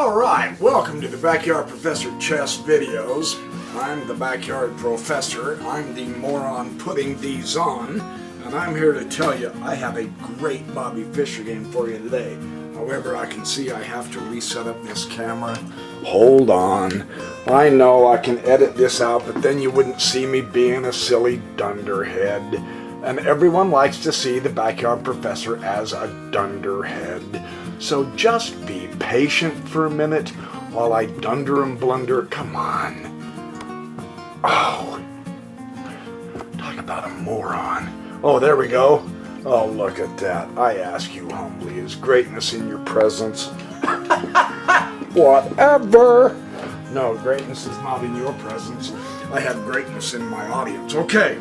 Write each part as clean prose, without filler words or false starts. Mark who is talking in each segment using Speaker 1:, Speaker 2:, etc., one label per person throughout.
Speaker 1: Alright, welcome to the Backyard Professor Chess videos. I'm the Backyard Professor. I'm the moron putting these on, and I'm here to tell you I have a great Bobby Fischer game for you today. However, I can see I have to reset up this camera. Hold on. I know I can edit this out, but then you wouldn't see me being a silly dunderhead. And everyone likes to see the Backyard Professor as a dunderhead. So just be patient for a minute while I dunder and blunder. Come on. Oh, talk about a moron. Oh, there we go. Oh, look at that. I ask you humbly, is greatness in your presence? Whatever. No, greatness is not in your presence. I have greatness in my audience. Okay,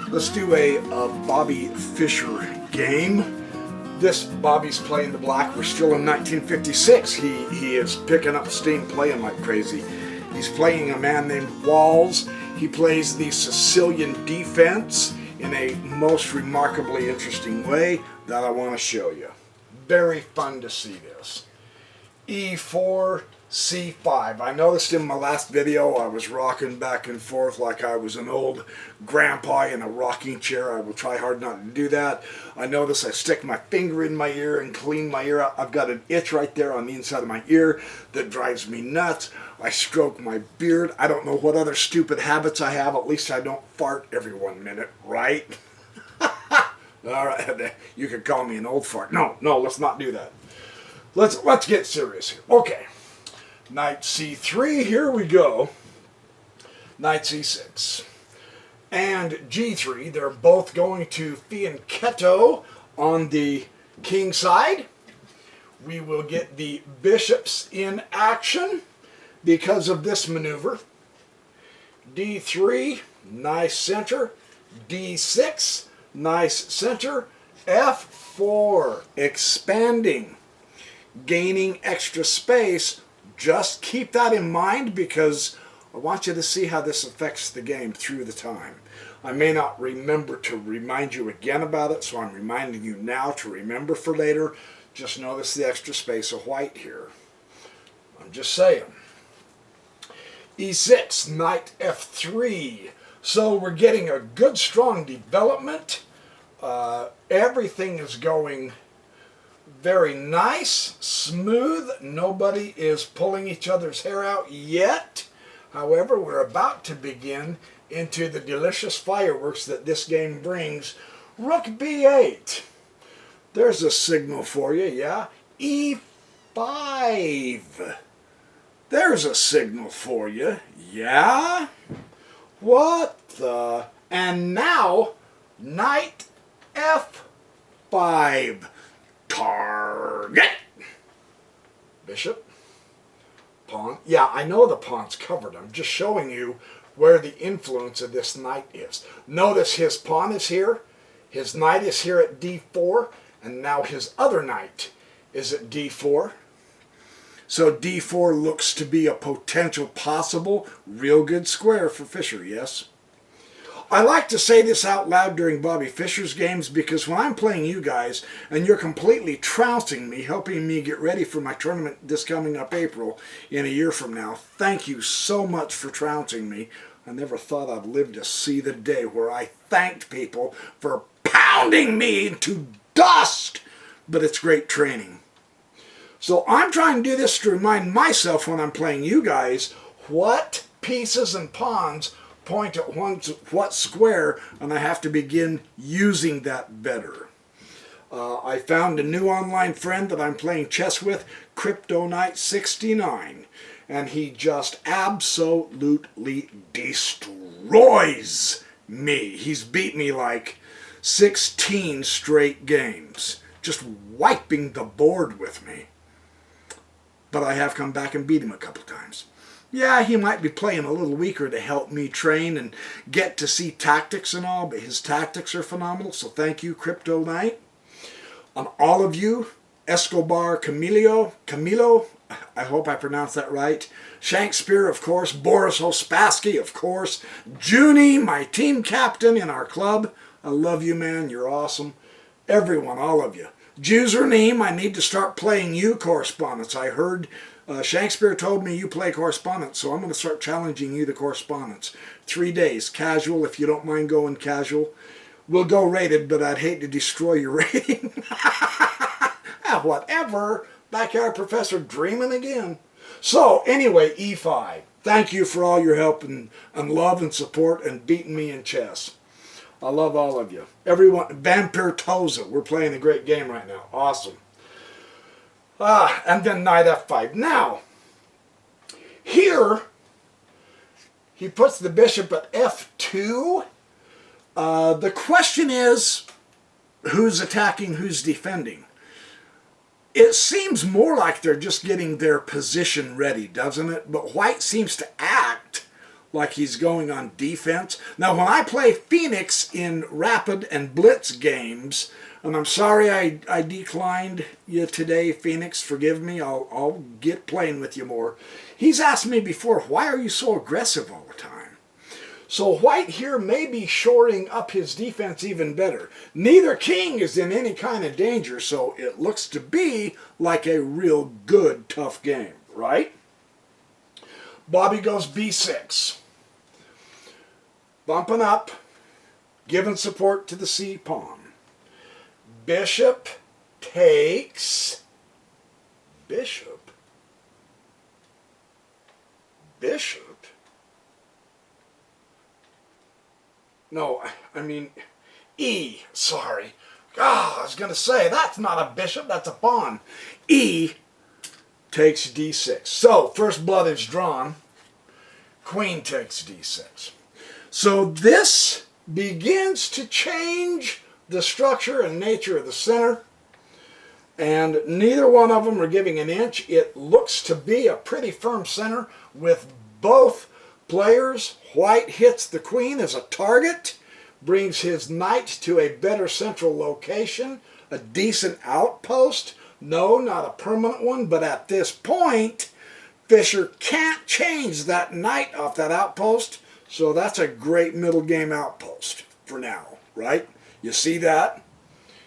Speaker 1: let's do a Bobby Fischer game. This Bobby's playing the black. We're still in 1956. He is picking up steam, playing like crazy. He's playing a man named Walls. He plays the Sicilian defense in a most remarkably interesting way that I want to show you. Very fun to see this. E4, C5. I noticed in my last video I was rocking back and forth like I was an old grandpa in a rocking chair. I will try hard not to do that. I notice I stick my finger in my ear and clean my ear out. I've got an itch right there on the inside of my ear that drives me nuts. I stroke my beard. I don't know what other stupid habits I have. At least I don't fart every 1 minute, right? All right, you could call me an old fart. No, let's not do that. Let's get serious here. Okay. Knight c3, here we go. Knight c6. And g3, they're both going to fianchetto on the king side. We will get the bishops in action because of this maneuver. d3, nice center. d6, nice center. f4, expanding, gaining extra space. Just keep that in mind because I want you to see how this affects the game through the time. I may not remember to remind you again about it, so I'm reminding you now to remember for later. Just notice the extra space of white here. I'm just saying. E6, knight f3. So we're getting a good strong development. Everything is going very nice, smooth. Nobody is pulling each other's hair out yet. However, we're about to begin into the delicious fireworks that this game brings. Rook b8. There's a signal for you, yeah? e5. There's a signal for you, yeah? What the? And now, knight f5. Target. Bishop. Pawn. Yeah, I know the pawn's covered. I'm just showing you where the influence of this knight is. Notice his pawn is here. His knight is here at d4. And now his other knight is at d4. So d4 looks to be a potential possible real good square for Fischer, yes? I like to say this out loud during Bobby Fischer's games because when I'm playing you guys and you're completely trouncing me, helping me get ready for my tournament this coming up April in a year from now, thank you so much for trouncing me. I never thought I'd live to see the day where I thanked people for pounding me into dust, but it's great training. So I'm trying to do this to remind myself when I'm playing you guys what pieces and pawns point at what square, and I have to begin using that better. I found a new online friend that I'm playing chess with, Crypto-Knight69, and he just absolutely destroys me. He's beat me like 16 straight games, just wiping the board with me. But I have come back and beat him a couple times. Yeah, he might be playing a little weaker to help me train and get to see tactics and all, but his tactics are phenomenal, so thank you, Crypto Knight. On all of you, Escobar Camilo, I hope I pronounced that right, Shakespeare, of course, Boris Ospassky, of course, Junie, my team captain in our club. I love you, man. You're awesome. Everyone, all of you. Username, I need to start playing you correspondence. I heard Shakespeare told me you play correspondence, so I'm going to start challenging you to correspondence. 3 days, casual, if you don't mind going casual. We'll go rated, but I'd hate to destroy your rating. Whatever. Backyard Professor dreaming again. So, anyway, E5. Thank you for all your help and love and support and beating me in chess. I love all of you. Everyone, Vampire Toza. We're playing a great game right now. Awesome. And then knight f5. Now, here, he puts the bishop at f2. The question is, who's attacking, who's defending? It seems more like they're just getting their position ready, doesn't it? But white seems to act like he's going on defense. Now, when I play Phoenix in rapid and blitz games, and I'm sorry I declined you today, Phoenix, forgive me, I'll get playing with you more. He's asked me before, why are you so aggressive all the time? So white here may be shoring up his defense even better. Neither king is in any kind of danger, so it looks to be like a real good, tough game, right? Bobby goes b6. Bumping up, giving support to the c pawn. Bishop takes. Bishop? Bishop? No, I mean, E, sorry. I was going to say, that's not a bishop, that's a pawn. E takes d6. So, first blood is drawn. Queen takes d6. So this begins to change the structure and nature of the center. And neither one of them are giving an inch. It looks to be a pretty firm center with both players. White hits the queen as a target, brings his knight to a better central location, a decent outpost. No, not a permanent one, but at this point, Fischer can't change that knight off that outpost, so that's a great middle game outpost for now, right? You see that?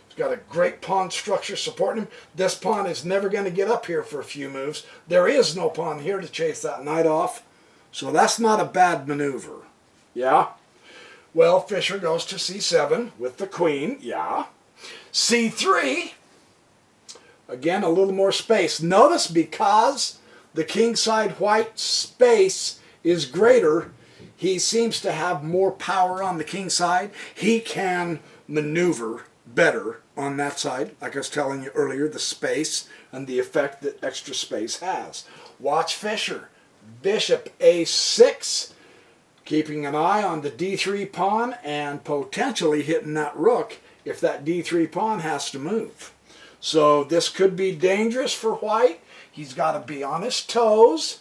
Speaker 1: He's got a great pawn structure supporting him. This pawn is never going to get up here for a few moves. There is no pawn here to chase that knight off. So that's not a bad maneuver. Yeah? Well, Fischer goes to c7 with the queen. Yeah. c3. Again, a little more space. Notice because the kingside white space is greater, he seems to have more power on the king side. He can maneuver better on that side. Like I was telling you earlier, the space and the effect that extra space has. Watch Fischer. Bishop a6, keeping an eye on the d3 pawn and potentially hitting that rook if that d3 pawn has to move. So this could be dangerous for white. He's got to be on his toes.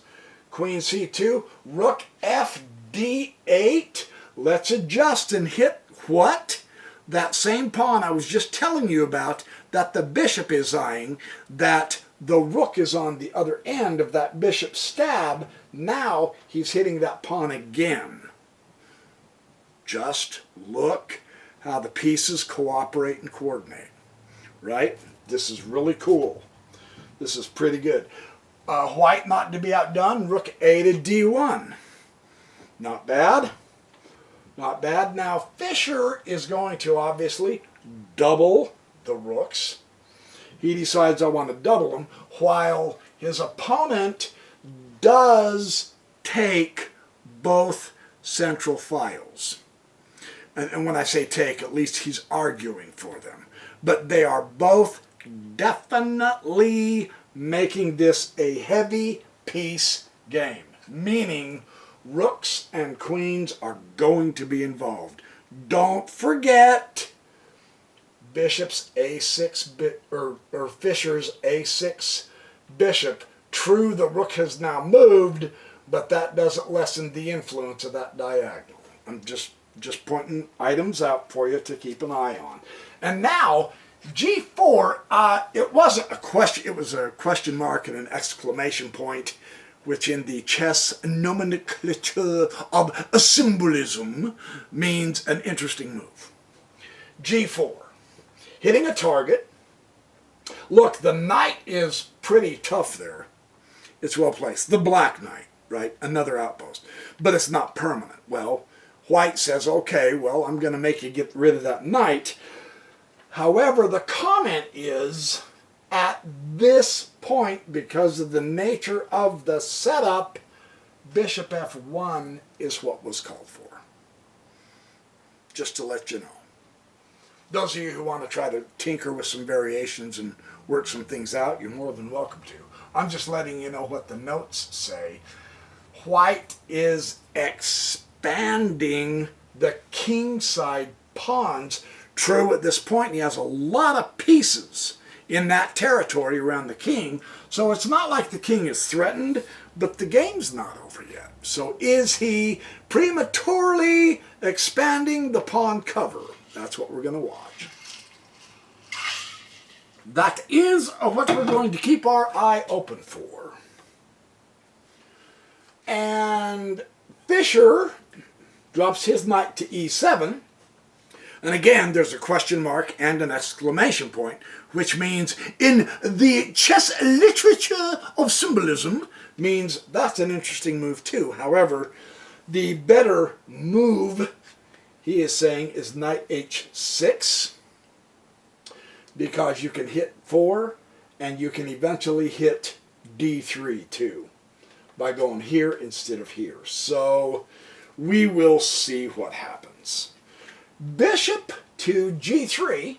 Speaker 1: Queen c2, rook f d8. Let's adjust and hit what? That same pawn I was just telling you about that the bishop is eyeing, that the rook is on the other end of that bishop stab. Now he's hitting that pawn again. Just look how the pieces cooperate and coordinate, right? This is really cool. This is pretty good. White not to be outdone, rook a to d1. Not bad. Not bad. Now Fischer is going to obviously double the rooks. He decides I want to double them, while his opponent does take both central files. And when I say take, at least he's arguing for them. But they are both definitely making this a heavy piece game, meaning rooks and queens are going to be involved. Don't forget Bishop's a6 or Fischer's a6 bishop. True, the rook has now moved, but that doesn't lessen the influence of that diagonal. I'm just pointing items out for you to keep an eye on. And now g4. It wasn't a question. It was a question mark and an exclamation point, which in the chess nomenclature of symbolism means an interesting move. g4. Hitting a target, Look, the knight is pretty tough there. It's well placed. The black knight, right? Another outpost. But it's not permanent. Well, white says, okay, well, I'm going to make you get rid of that knight. However, the comment is, at this point, because of the nature of the setup, bishop f1 is what was called for. Just to let you know. Those of you who want to try to tinker with some variations and work some things out, you're more than welcome to. I'm just letting you know what the notes say. White is expanding the kingside pawns. True, at this point he has a lot of pieces in that territory around the king, so it's not like the king is threatened, but the game's not over yet. So is he prematurely expanding the pawn cover? That's what we're going to watch. That is what we're going to keep our eye open for. And Fischer drops his knight to e7. And again, there's a question mark and an exclamation point, which means in the chess literature of symbolism, means that's an interesting move too. However, the better move, he is saying, is knight h6, because you can hit 4 and you can eventually hit d3 too by going here instead of here. So we will see what happens. Bishop to g3.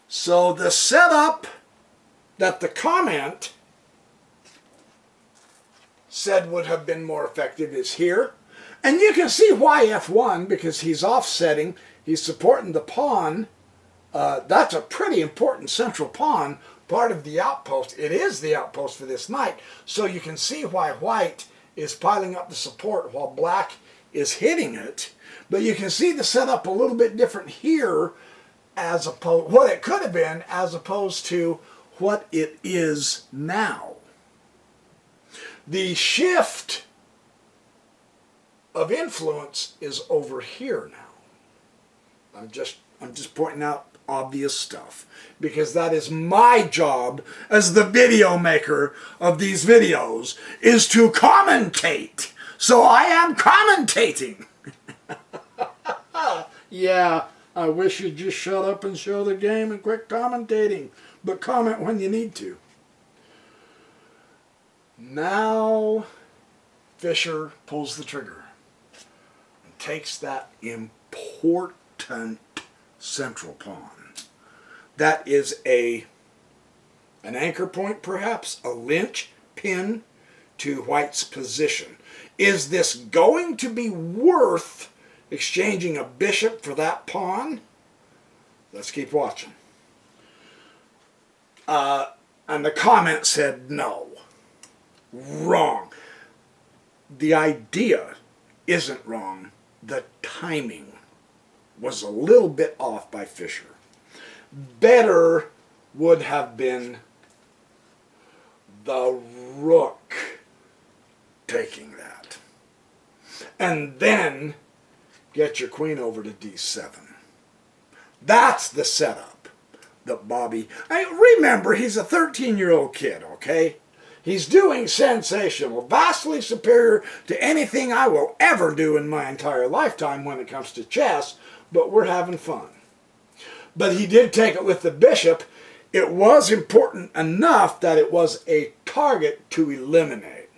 Speaker 1: So the setup that the comment said would have been more effective is here. And you can see why f1, because he's offsetting, he's supporting the pawn. That's a pretty important central pawn, part of the outpost. It is the outpost for this knight. So you can see why white is piling up the support while black is hitting it. But you can see the setup a little bit different here, as opposed what it could have been, as opposed to what it is now. The shift of influence is over here now. I'm just pointing out obvious stuff, because that is my job as the video maker of these videos, is to commentate. So I am commentating. Yeah, I wish you'd just shut up and show the game and quit commentating, but comment when you need to. Now Fischer pulls the trigger and takes that important central pawn. That is an anchor point, perhaps, a lynch pin to white's position. Is this going to be worth exchanging a bishop for that pawn? Let's keep watching. And the comment said no. Wrong. The idea isn't wrong. The timing was a little bit off by Fischer. Better would have been the rook taking that. And then get your queen over to d7. That's the setup that Bobby... remember, he's a 13-year-old kid, okay? He's doing sensational, vastly superior to anything I will ever do in my entire lifetime when it comes to chess, but we're having fun. But he did take it with the bishop. It was important enough that it was a target to eliminate,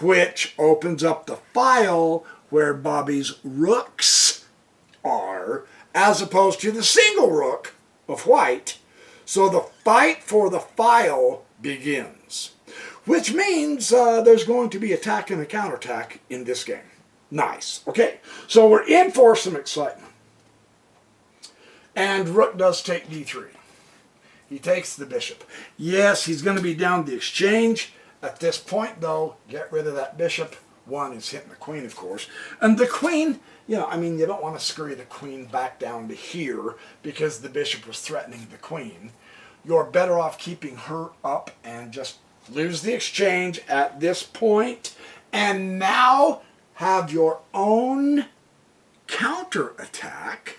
Speaker 1: which opens up the file where Bobby's rooks are, as opposed to the single rook of white. So the fight for the file begins, which means there's going to be attack and a counterattack in this game. Nice. Okay, so we're in for some excitement. And rook does take d3. He takes the bishop. Yes, he's going to be down the exchange. At this point, though, get rid of that bishop. One is hitting the queen, of course. And the queen, you know, I mean, you don't want to scurry the queen back down to here because the bishop was threatening the queen. You're better off keeping her up and just lose the exchange at this point. And now have your own counterattack,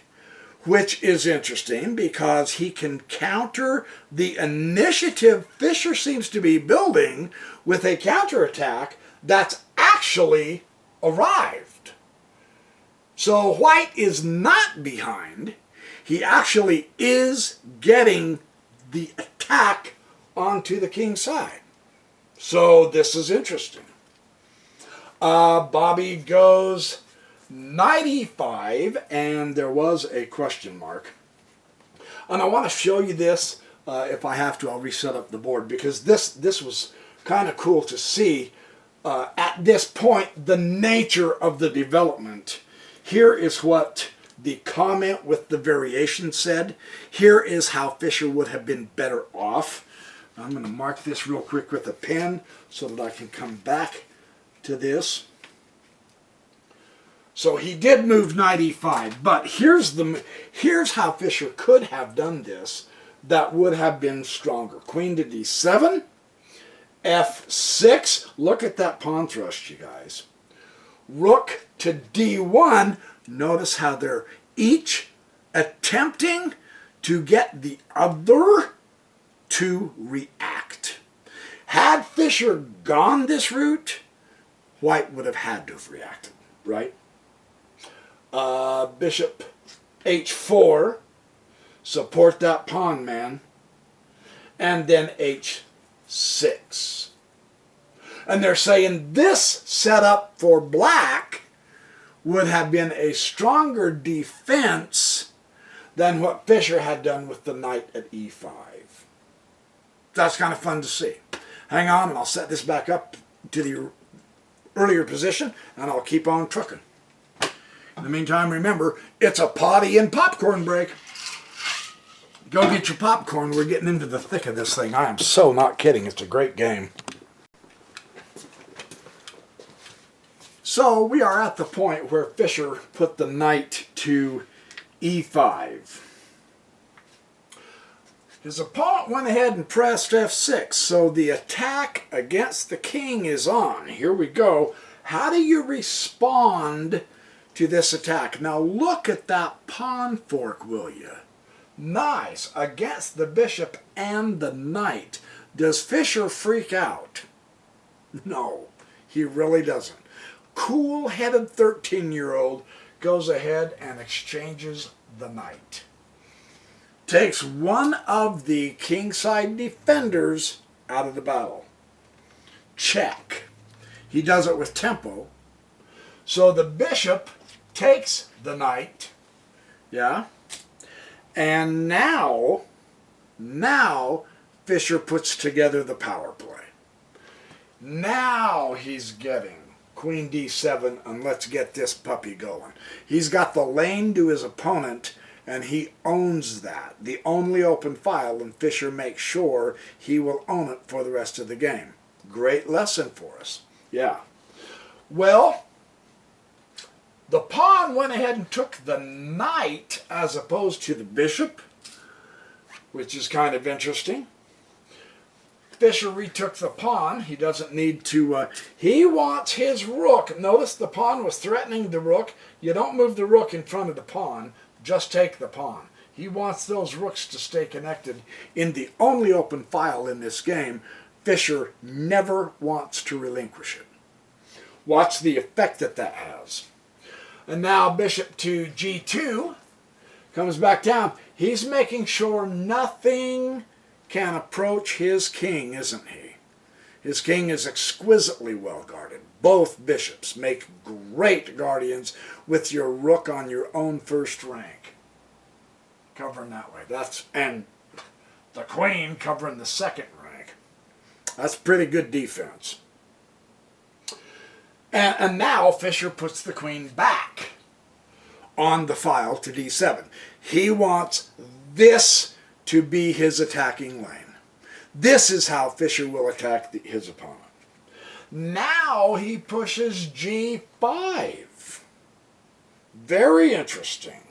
Speaker 1: which is interesting because he can counter the initiative Fischer seems to be building with a counterattack that's actually arrived. So white is not behind. He actually is getting the attack onto the king's side. So this is interesting. Bobby goes knight e5, and there was a question mark. And I want to show you this. If I have to, I'll reset up the board, because this was kind of cool to see at this point the nature of the development. Here is what the comment with the variation said. Here is how Fischer would have been better off. I'm going to mark this real quick with a pen so that I can come back to this. So he did move knight e5, but here's how Fischer could have done this that would have been stronger. Queen to d7, f6. Look at that pawn thrust, you guys. Rook to d1. Notice how they're each attempting to get the other to react. Had Fischer gone this route, white would have had to have reacted, right? Bishop h4, support that pawn, man. And then h6. And they're saying this setup for black would have been a stronger defense than what Fischer had done with the knight at e5. That's kind of fun to see. Hang on, and I'll set this back up to the earlier position, and I'll keep on trucking. In the meantime, remember, it's a potty and popcorn break. Go get your popcorn. We're getting into the thick of this thing. I am so not kidding. It's a great game. So we are at the point where Fischer put the knight to e5. His opponent went ahead and pressed f6, so the attack against the king is on. Here we go. How do you respond to this attack? Now look at that pawn fork, will you? Nice. Against the bishop and the knight. Does Fischer freak out? No, he really doesn't. Cool-headed 13-year-old goes ahead and exchanges the knight. Takes one of the kingside defenders out of the battle. Check. He does it with tempo. So the bishop takes the knight. Yeah. And now Fischer puts together the power play. Now he's getting queen d7, and let's get this puppy going. He's got the lane to his opponent, and he owns that. The only open file, and Fischer makes sure he will own it for the rest of the game. Great lesson for us. Yeah. Well, the pawn went ahead and took the knight as opposed to the bishop, which is kind of interesting. Fischer retook the pawn. He doesn't need to... he wants his rook. Notice the pawn was threatening the rook. You don't move the rook in front of the pawn. Just take the pawn. He wants those rooks to stay connected in the only open file in this game. Fischer never wants to relinquish it. Watch the effect that that has. And now bishop to g2 comes back down. He's making sure nothing can approach his king, isn't he? His king is exquisitely well guarded. Both bishops make great guardians with your rook on your own first rank. Covering that way. And the queen covering the second rank. That's pretty good defense. And now Fischer puts the queen back on the file to d7. He wants this to be his attacking lane. This is how Fischer will attack his opponent. Now he pushes g5. Very interesting.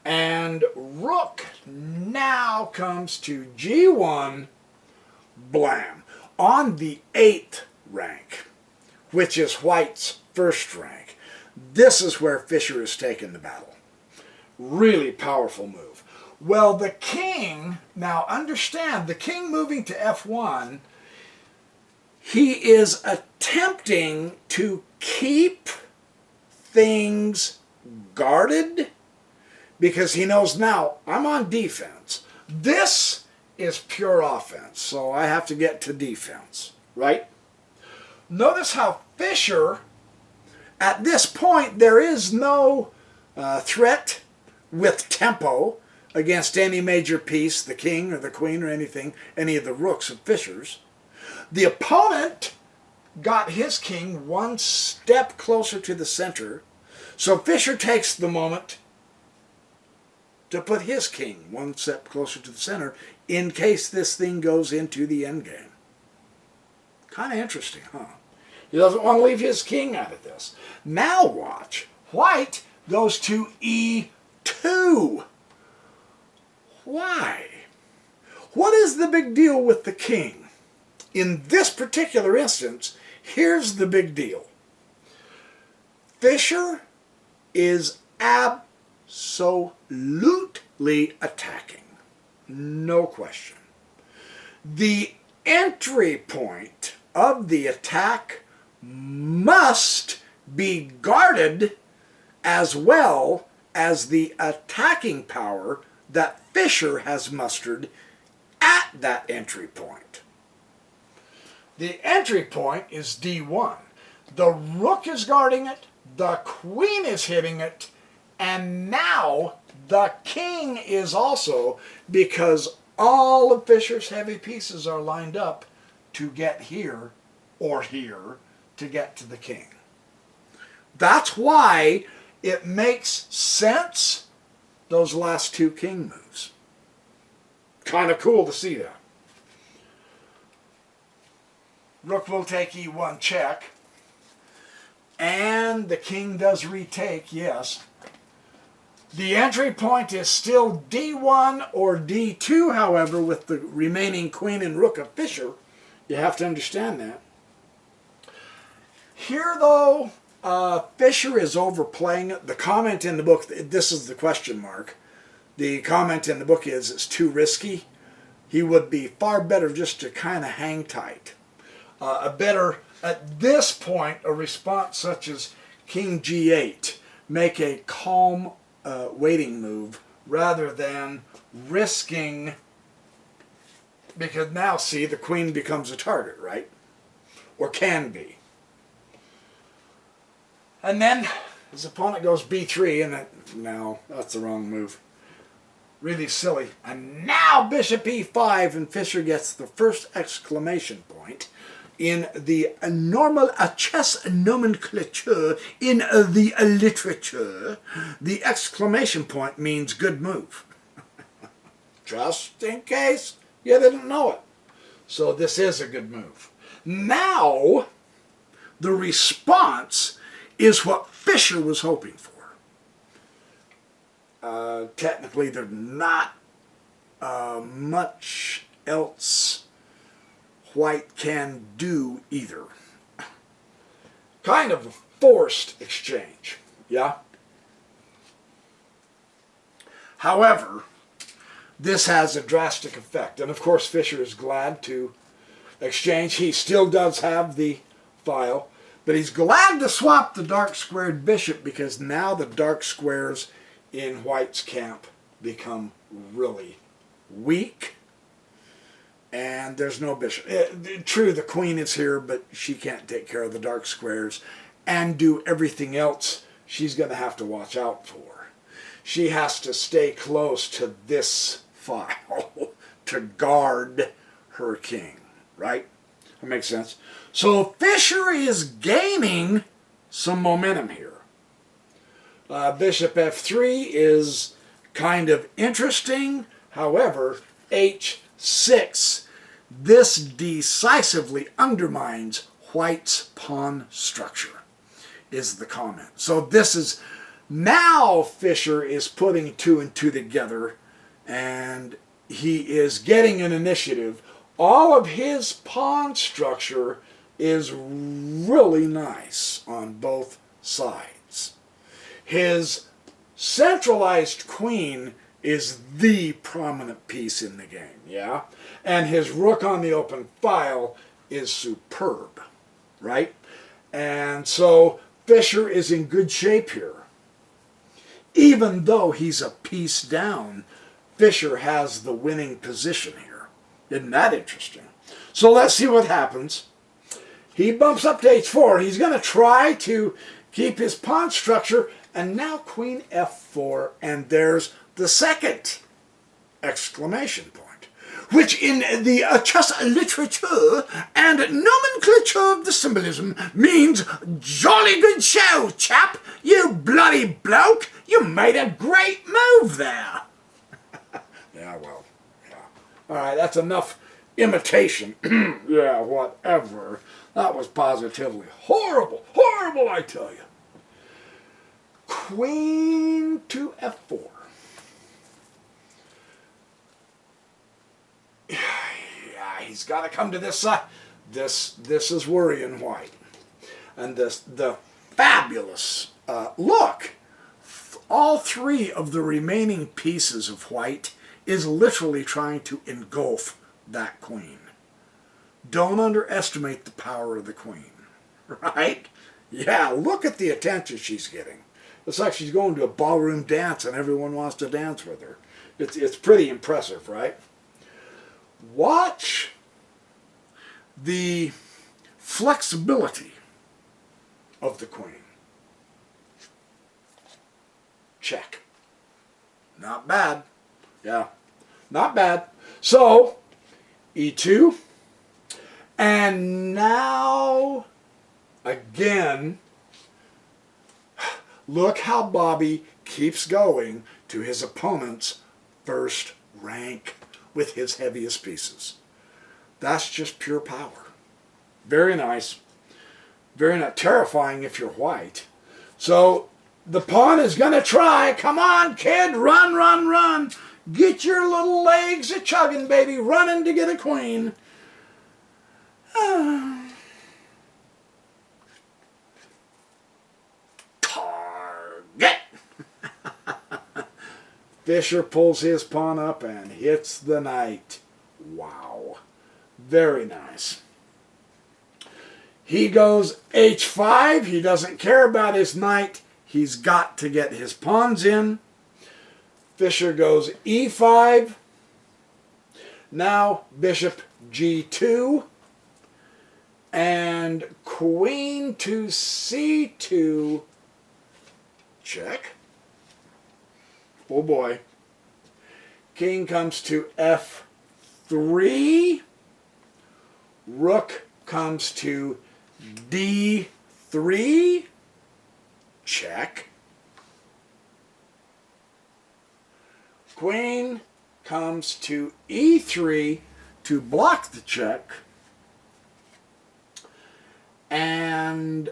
Speaker 1: And rook now comes to g1, blam, on the 8th rank, which is white's first rank. This is where Fischer has taken the battle. Really powerful move. Well, the king, now understand, the king moving to f1, he is attempting to keep things guarded because he knows now I'm on defense. This is pure offense, so I have to get to defense, right? Notice how Fischer, at this point, there is no threat with tempo against any major piece, the king or the queen or anything, any of the rooks of Fischer's. The opponent got his king one step closer to the center, so Fischer takes the moment to put his king one step closer to the center in case this thing goes into the endgame. Kind of interesting, huh? He doesn't want to leave his king out of this. Now watch. White goes to e2. Why? What is the big deal with the king? In this particular instance, here's the big deal. Fischer is absolutely attacking. No question. The entry point of the attack must be guarded as well as the attacking power that Fischer has mustered at that entry point. The entry point is d1. The rook is guarding it, the queen is hitting it, and now the king is also, because all of Fischer's heavy pieces are lined up to get here or here to get to the king. That's why it makes sense, those last two king moves. Kind of cool to see that. Rook will take e1 check. And the king does retake, yes. The entry point is still d1 or d2, however, with the remaining queen and rook of Fischer. You have to understand that. Here, though, Fischer is overplaying it. The comment in the book, this is the question mark. The comment in the book is it's too risky. He would be far better just to kind of hang tight. At this point, a response such as King G8, make a calm waiting move rather than risking, because now, see, the queen becomes a target, right? Or can be. And then his opponent goes B3, and no, that's the wrong move. Really silly. And now bishop E5, and Fischer gets the first exclamation point in the normal chess nomenclature in the literature. The exclamation point means good move. Just in case you didn't know it. So this is a good move. Now, the response is what Fischer was hoping for. Technically, there's not much else White can do either. Kind of a forced exchange, yeah? However, this has a drastic effect. And of course, Fischer is glad to exchange. He still does have the file, but he's glad to swap the dark squared bishop because now the dark squares in White's camp become really weak. And there's no bishop. True, the queen is here, but she can't take care of the dark squares and do everything else she's going to have to watch out for. She has to stay close to this file to guard her king, right? That makes sense. So Fischer is gaining some momentum here. Bishop f3 is kind of interesting. However, h6, this decisively undermines White's pawn structure, is the comment. So this is, now Fischer is putting two and two together, and he is getting an initiative. All of his pawn structure is really nice on both sides. His centralized queen is the prominent piece in the game, yeah? And his rook on the open file is superb, right? And so Fischer is in good shape here. Even though he's a piece down, Fischer has the winning position here. Isn't that interesting? So let's see what happens. He bumps up to h4. He's going to try to keep his pawn structure. And now queen f4. And there's the second exclamation point, which in the chess literature and nomenclature of the symbolism means jolly good show, chap. You bloody bloke. You made a great move there. Yeah, well, yeah. All right, that's enough imitation. Yeah, whatever. That was positively horrible. Horrible, I tell you. Queen to f4. Yeah, he's got to come to this side. This is worrying white. And the fabulous look. All three of the remaining pieces of white is literally trying to engulf that queen. Don't underestimate the power of the queen, right? Yeah, look at the attention she's getting. It's like she's going to a ballroom dance and everyone wants to dance with her. It's pretty impressive, right? Watch the flexibility of the queen. Check. Not bad. Yeah, not bad. So, e2. And now, again, look how Bobby keeps going to his opponent's first rank with his heaviest pieces. That's just pure power. Very nice. Very not terrifying if you're white. So, the pawn is going to try. Come on, kid. Run, run, run. Get your little legs a-chugging, baby. Running to get a queen. Target. Fischer pulls his pawn up and hits the knight. Wow. Very nice. He goes h5. He doesn't care about his knight. He's got to get his pawns in. Fischer goes e5. Now bishop g2. And queen to c2. Check. Oh boy. King comes to f3. Rook comes to d3. Check. Queen comes to e3 to block the check. And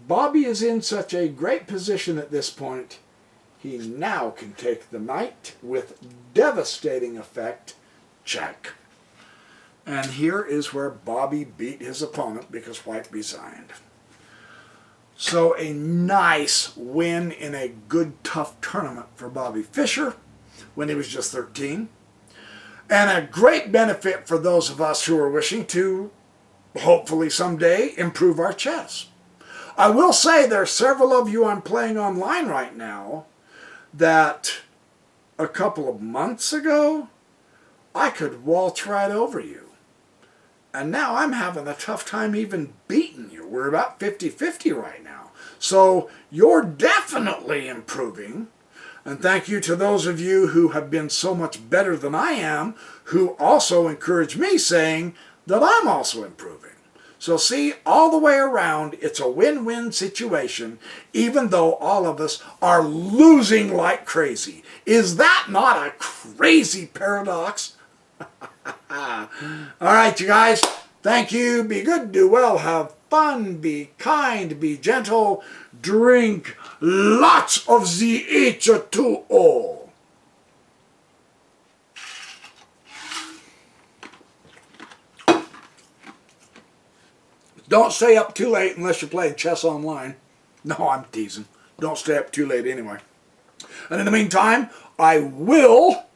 Speaker 1: Bobby is in such a great position at this point, he now can take the knight with devastating effect. Check. And here is where Bobby beat his opponent because white resigned. So a nice win in a good, tough tournament for Bobby Fischer when he was just 13. And a great benefit for those of us who are wishing to, hopefully someday, improve our chess. I will say there are several of you I'm playing online right now that a couple of months ago, I could waltz right over you. And now I'm having a tough time even beating you. We're about 50-50 right now. So you're definitely improving. And thank you to those of you who have been so much better than I am, who also encourage me saying that I'm also improving. So see, all the way around, it's a win-win situation, even though all of us are losing like crazy. Is that not a crazy paradox? All right, you guys. Thank you. Be good, do well, have fun, be kind, be gentle. Drink lots of the H2O. Don't stay up too late unless you're playing chess online. No, I'm teasing. Don't stay up too late anyway. And in the meantime, I will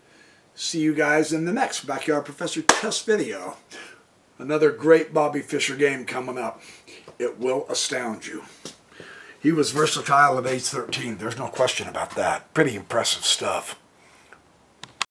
Speaker 1: see you guys in the next Backyard Professor test video. Another great Bobby Fischer game coming up. It will astound you. He was versatile at age 13. There's no question about that. Pretty impressive stuff.